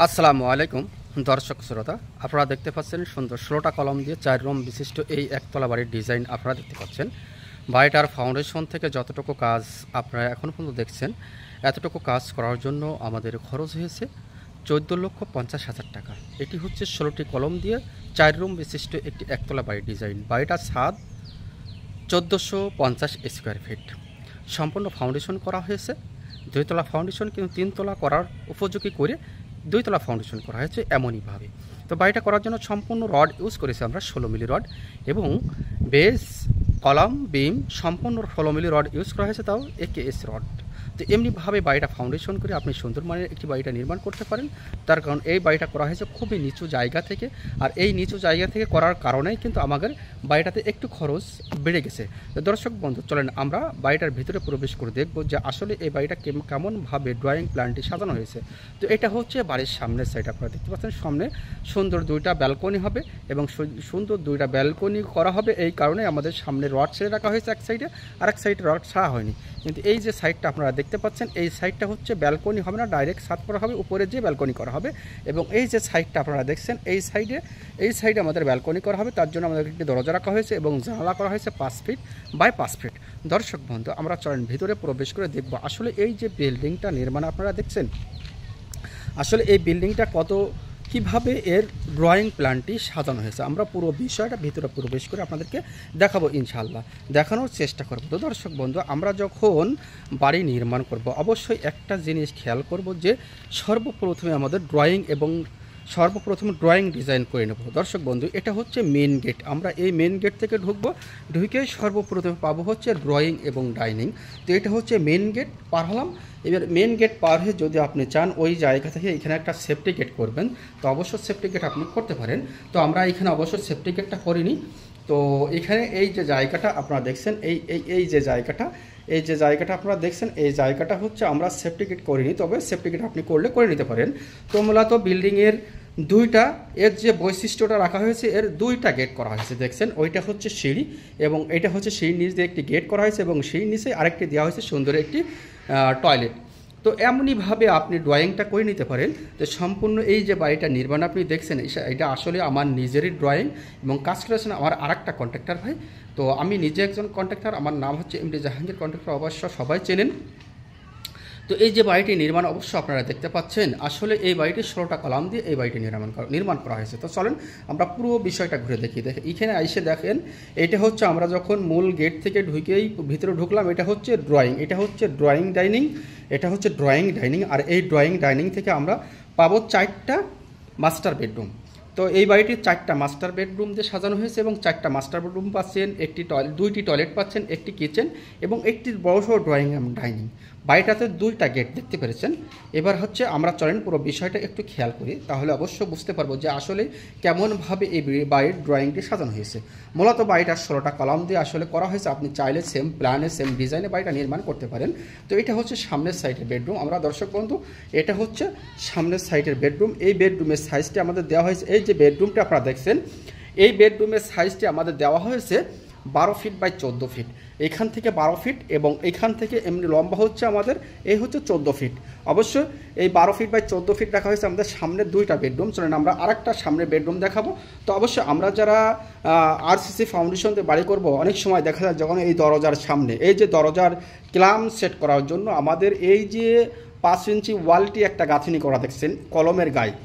আসসালামু আলাইকুম দর্শক শ্রোতা, আপনারা দেখতে পাচ্ছেন সুন্দর 16টা কলম দিয়ে 4 রুম বিশিষ্ট এই একতলা বাড়ির ডিজাইন আপনারা দেখতে পাচ্ছেন। বাড়িটার ফাউন্ডেশন থেকে যতটুকু কাজ আপনারা এখন পর্যন্ত দেখছেন, এতটুকু কাজ করার জন্য আমাদের খরচ হয়েছে 14,50,000 টাকা। এটি হচ্ছে 16টি কলম দিয়ে 4 রুম বিশিষ্ট একটি একতলা বাড়ির ডিজাইন। বাড়িটার ছাদ 1450 স্কোয়ার ফিট। সম্পূর্ণ ফাউন্ডেশন করা হয়েছে, 2 তলা ফাউন্ডেশন কিন্তু 3 তলা করার উপযোগী করে 2 তলা ফাউন্ডেশন করা হয়েছে এমনইভাবে। তো বাড়িটা করার জন্য সম্পূর্ণ রড ইউজ করেছি আমরা 16 মিলি রড, এবং বেস কলাম বিম সম্পূর্ণ 16 মিলি রড ইউজ করা হয়েছে, তাও AKS রড। তো এমনিভাবে বাড়িটা ফাউন্ডেশন করে আপনি সুন্দর মানের একটি বাড়িটা নির্মাণ করতে পারেন। তার কারণ এই বাড়িটা করা হয়েছে খুবই নিচু জায়গা থেকে, আর এই নিচু জায়গা থেকে করার কারণেই কিন্তু আমাদের বাড়িটাতে একটু খরচ বেড়ে গেছে। তো দর্শক বন্ধু, চলেন আমরা বাড়িটার ভিতরে প্রবেশ করে দেখব যে আসলে এই বাড়িটা কেমনভাবে ড্রয়িং প্ল্যানটি সাজানো হয়েছে। তো এটা হচ্ছে বাড়ির সামনের সাইড, আপনারা দেখতে পাচ্ছেন সামনে সুন্দর 2টা ব্যালকনি হবে, এবং সুন্দর 2টা ব্যালকনি করা হবে। এই কারণে আমাদের সামনে রড ছেড়ে রাখা হয়েছে এক সাইডে, আর এক সাইডে রড ছাড়া হয়নি। কিন্তু এই যে সাইডটা আপনারা দেখতে পাচ্ছেন, এই সাইডটা হচ্ছে ব্যালকনি হবে না, ডাইরেক্ট ছাদ করা হবে, উপরে যে ব্যালকনি করা হবে। এবং এই যে সাইডটা আপনারা দেখছেন, এই সাইডে আমাদের ব্যালকনি করা হবে। তার জন্য আমাদের একটি দরজা রাখা হয়েছে এবং জানালা করা হয়েছে 5 ফিট বাই 5 ফিট। দর্শক বন্ধু, আমরা চলেন ভিতরে প্রবেশ করে দেখব আসলে এই যে বিল্ডিংটা নির্মাণ আপনারা দেখছেন, আসলে এই বিল্ডিংটা কিভাবে এর ড্রয়িং প্ল্যানটি সাজানো হয়েছে। আমরা পুরো বিষয়টা ভিতরে প্রবেশ করে আপনাদেরকে দেখাবো, ইনশাআল্লাহ দেখানোর চেষ্টা করব। তো দর্শক বন্ধু, আমরা যখন বাড়ি নির্মাণ করব অবশ্যই একটা জিনিস খেয়াল করব যে সর্বপ্রথমে আমাদের সর্বপ্রথম ড্রয়িং ডিজাইন করে নেব। দর্শক বন্ধু, এটা হচ্ছে মেন গেট। আমরা এই মেন গেট থেকে ঢুকে সর্বপ্রথমে পাবো হচ্ছে ড্রয়িং এবং ডাইনিং। তো এটা হচ্ছে মেন গেট পার হলাম। এবার মেন গেট পার হয়ে যদি আপনি চান ওই জায়গা থেকে এখানে একটা সেফটি গেট করবেন, তো অবশ্যই সেফটি গেট আপনি করতে পারেন। তো আমরা এখানে অবশ্যই সেফটি গেটটা করিনি। তো এখানে এই যে জায়গাটা আপনারা দেখছেন, এই যে জায়গাটা আপনারা দেখছেন, এই জায়গাটা হচ্ছে আমরা সেফটি গেট করিনি, তবে সেফটি গেট আপনি করে নিতে পারেন। তো মূলত বিল্ডিংয়ের এর যে বৈশিষ্ট্যটা রাখা হয়েছে, এর 2টা গেট করা হয়েছে দেখছেন। ওইটা হচ্ছে সিঁড়ি, এবং এটা হচ্ছে সিঁড়ির নিচ দিয়ে একটি গেট করা হয়েছে, এবং সিঁড়ির নিচে আরেকটি দেওয়া হয়েছে সুন্দর একটি টয়লেট। তো এমনইভাবে আপনি ড্রয়িংটা করে নিতে পারেন। তো সম্পূর্ণ এই যে বাড়িটা নির্মাণ আপনি দেখছেন, এটা আসলে আমার নিজেরই ড্রয়িং, এবং কাজ করেছেন আমার আরেকটা কন্ট্রাক্টর ভাই। তো আমি নিজে একজন কন্ট্রাক্টর, আমার নাম হচ্ছে MD জাহাঙ্গীর কন্ট্রাক্টর, অবশ্য সবাই চেনেন। তো এই যে বাড়িটি নির্মাণ অবশ্য আপনারা দেখতে পাচ্ছেন, আসলে এই বাড়িটি 16টা কলাম দিয়ে এই বাড়িটি নির্মাণ করা হয়েছে। তো চলেন আমরা পুরো বিষয়টা ঘুরে দেখি। এখানে এসে দেখেন, এটা হচ্ছে আমরা যখন মূল গেট থেকে ঢুকেই ভিতরে ঢুকলাম, এটা হচ্ছে ড্রয়িং, এটা হচ্ছে ড্রয়িং ডাইনিং, আর এই ড্রয়িং ডাইনিং থেকে আমরা পাবো 4টা মাস্টার বেডরুম। তো এই বাড়িটির 4টা মাস্টার বেডরুম দিয়ে সাজানো হয়েছে, এবং 4টা মাস্টার বেডরুম পাচ্ছেন, 2টি টয়লেট পাচ্ছেন, একটি কিচেন, এবং একটি বড়সড় ড্রয়িং এবং ডাইনিং। বাড়িটাতে 2টা গেট দেখতে পেরেছেন। এবার হচ্ছে আমরা চলেন পুরো বিষয়টা একটু খেয়াল করি, তাহলে অবশ্য বুঝতে পারবো যে আসলে কেমনভাবে এই বাড়ির ড্রয়িংটি সাজানো হয়েছে। মূলত বাড়িটা 16টা কলাম দিয়ে আসলে করা হয়েছে। আপনি চাইলে সেম প্ল্যানে সেম ডিজাইনে বাড়িটা নির্মাণ করতে পারেন। তো এটা হচ্ছে সামনের সাইডের বেডরুম। আমরা দর্শক বন্ধু, এটা হচ্ছে সামনের সাইডের বেডরুম। এই বেডরুমের সাইজটি আমাদের দেওয়া হয়েছে, এই যে বেডরুমটা আপনারা দেখছেন, এই বেডরুমের সাইজটি আমাদের দেওয়া হয়েছে 12 ফিট বাই 14 ফিট। এখান থেকে 12 ফিট, এবং এখান থেকে এমনি লম্বা হচ্ছে আমাদের এই হচ্ছে 14 ফিট। অবশ্য এই 12 ফিট বাই 14 ফিট রাখা হয়েছে আমাদের সামনে 2টা বেডরুম। চলেন আমরা আরেকটা সামনে বেডরুম দেখাবো। তো অবশ্যই আমরা যারা RCC ফাউন্ডেশন দিয়ে বাড়ি করব, অনেক সময় দেখা যায় যখন এই দরজার সামনে এই যে দরজার ক্লাম সেট করার জন্য আমাদের এই যে 5 ইঞ্চি ওয়ালটি একটা গাঁথনি করা দেখছেন কলমের গায়ে।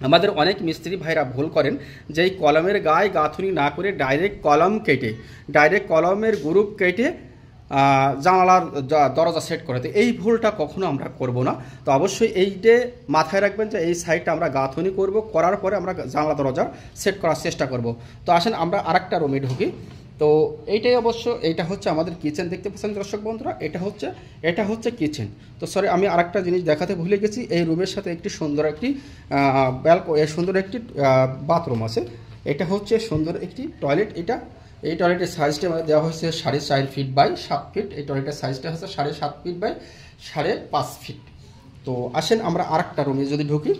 আমাদের অনেক মিস্ত্রি ভাইরা ভুল করেন যে এই কলমের গায়ে গাঁথুনি না করে ডাইরেক্ট কলমের গ্রুপ কেটে জানালার দরজা সেট করে। তো এই ভুলটা কখনো আমরা করব না। তো অবশ্যই এইটা মাথায় রাখবেন যে এই সাইডটা আমরা গাঁথুনি করব, করার পরে আমরা জানালা দরজা সেট করার চেষ্টা করব। তো আসেন আমরা আরেকটা রুমে ঢুকি। তো এইটা হচ্ছে আমাদের কিচেন দেখতে পাচ্ছেন দর্শক বন্ধুরা, এটা হচ্ছে কিচেন। তো সরি, আমি আরেকটা জিনিস দেখাতে ভুলে গেছি। এই রুমের সাথে একটি সুন্দর একটি বাথরুম আছে। এটা হচ্ছে সুন্দর একটি টয়লেট। এই টয়লেটের সাইজটা আমাদের দেওয়া হয়েছে 4.5 ফিট বাই 7 ফিট। এই টয়লেটের সাইজটা হচ্ছে 7.5 ফিট বাই 5.5 ফিট। তো আসেন আমরা আরেকটা রুমে যদি ঢুকি,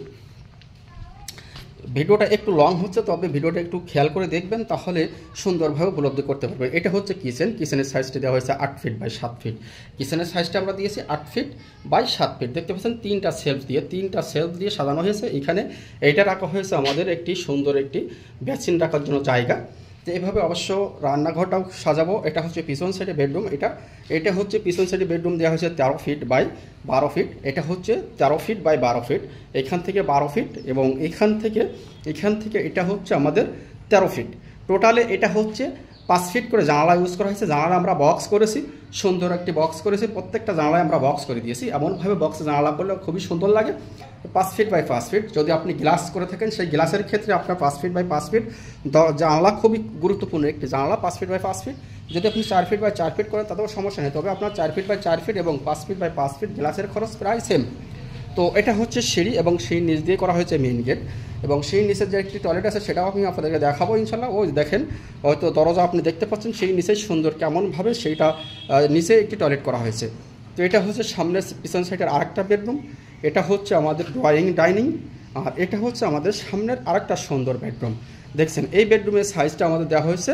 ভিডিওটা একটু লং হচ্ছে, তবে ভিডিওটা একটু খেয়াল করে দেখবেন, তাহলে সুন্দরভাবে উপলব্ধি করতে পারবেন। এটা হচ্ছে কিচেনের সাইজটা দেওয়া হয়েছে 8 ফিট বাই 7 ফিট। কিচেনের সাইজটা আমরা দিয়েছি 8 ফিট বাই 7 ফিট। দেখতে পাচ্ছেন তিনটা সেলফ দিয়ে সাজানো হয়েছে। এখানে এইটা রাখা হয়েছে আমাদের একটি সুন্দর একটি বেসিন রাখার জন্য জায়গা। তো এইভাবে অবশ্য রান্নাঘরটাও সাজাবো। এটা হচ্ছে পিছন সাইডে বেডরুম। এটা হচ্ছে পিছন সাইডে বেডরুম দেওয়া হয়েছে 13 ফিট বাই 12 ফিট। এটা হচ্ছে 13 ফিট বাই 12 ফিট। এখান থেকে 12 ফিট এবং এখান থেকে এটা হচ্ছে আমাদের 13 ফিট। টোটালে এটা হচ্ছে 5 ফিট করে জানালা ইউজ করা হয়েছে। জানালা আমরা বক্স করেছি, সুন্দর একটি বক্স করেছি। প্রত্যেকটা জানালায় আমরা বক্স করে দিয়েছি। এমনভাবে বক্সে জানালা করলে খুবই সুন্দর লাগে। 5 ফিট বাই 5 ফিট। যদি আপনি গ্লাস করে থাকেন, সেই গ্লাসের ক্ষেত্রে আপনার 5 ফিট বাই 5 ফিট জানালা খুবই গুরুত্বপূর্ণ একটি জানালা। 5 ফিট বাই 5 ফিট। যদি আপনি 4 ফিট বাই 4 ফিট করেন তাতেও সমস্যা নেই, তবে আপনার 4 ফিট বাই 4 ফিট এবং 5 ফিট বাই 5 ফিট গ্লাসের খরচ প্রায় সেম। তো এটা হচ্ছে সিঁড়ি এবং সেই নিচ দিয়ে করা হয়েছে মেইন গেট, এবং সেই নিচের যে একটি টয়লেট আছে সেটাও আমি আপনাদেরকে দেখাবো ইনশাল্লাহ। ওই দেখেন, হয়তো দরজা আপনি দেখতে পাচ্ছেন, সেই নিচে সুন্দর কেমনভাবে সেইটা নিচে একটি টয়লেট করা হয়েছে। তো এটা হচ্ছে সামনের পিছন সাইডের আরেকটা বেডরুম। এটা হচ্ছে আমাদের ডাইনিং, আর এটা হচ্ছে আমাদের সামনের আরেকটা সুন্দর বেডরুম। দেখছেন, এই বেডরুমের সাইজটা আমাদের দেওয়া হয়েছে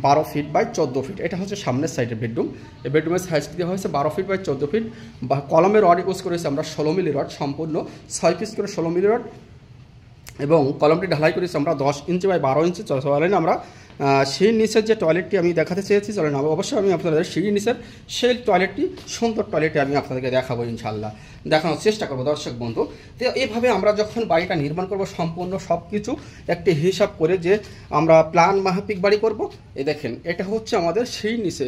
12 ফিট বাই 14 ফিট। এটা হচ্ছে সামনের সাইডের বেডরুম। এই বেডরুমের সাইজটি দেওয়া হয়েছে 12 ফিট বাই 14 ফিট। বা কলমের রড ইউজ করেছি আমরা 16 মিলি রড, সম্পূর্ণ 6 পিস করে 16 মিলি রড, এবং কলমটি ঢালাই করেছি আমরা 10 ইঞ্চি বাই 12 ইঞ্চি। চলেন আমরা সিঁড়ির নিচের যে টয়লেটটি আমি দেখাতে চেয়েছি, চলেন অবশ্যই আমি আপনাদের সিঁড়ির নিচের সেই টয়লেটটি, সুন্দর টয়লেটটি আমি আপনাদেরকে দেখাবো ইনশাল্লাহ, দেখানোর চেষ্টা করবো দর্শক বন্ধু। তো এইভাবে আমরা যখন বাড়িটা নির্মাণ করব, সম্পূর্ণ সব কিছু একটি হিসাব করে যে আমরা প্ল্যান মাফিক বাড়ি করব। এই দেখেন, এটা হচ্ছে আমাদের সিঁড়ির নিচে,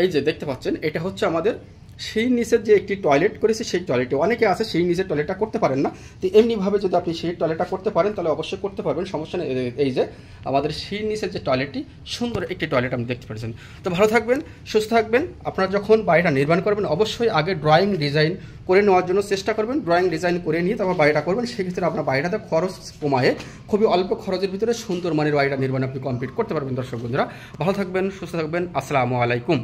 এই যে দেখতে পাচ্ছেন, এটা হচ্ছে আমাদের সেই নিচের যে একটি টয়লেট করেছি, সেই টয়লেটে অনেকে আছে সেই নিচের টয়লেটটা করতে পারেন না। তো এমনিভাবে যদি আপনি সেই টয়লেটটা করতে পারেন তাহলে অবশ্যই করতে পারবেন, সমস্যা নেই। এই যে আমাদের সেই নিচের যে টয়লেটটি, সুন্দর একটি টয়লেট আপনি দেখতে পাচ্ছেন। তো ভালো থাকবেন, সুস্থ থাকবেন। আপনারা যখন বাড়িটা নির্মাণ করবেন অবশ্যই আগে ড্রয়িং ডিজাইন করে নেওয়ার জন্য চেষ্টা করবেন। ড্রয়িং ডিজাইন করে নিয়ে তারপর বাড়িটা করবেন। সেক্ষেত্রে আপনার বাড়িটাতে খরচ কমায়ে খুবই অল্প খরচের ভিতরে সুন্দর মানের বাড়িটা নির্মাণ আপনি কমপ্লিট করতে পারবেন। দর্শক বন্ধুরা ভালো থাকবেন, সুস্থ থাকবেন। আসসালামু আলাইকুম।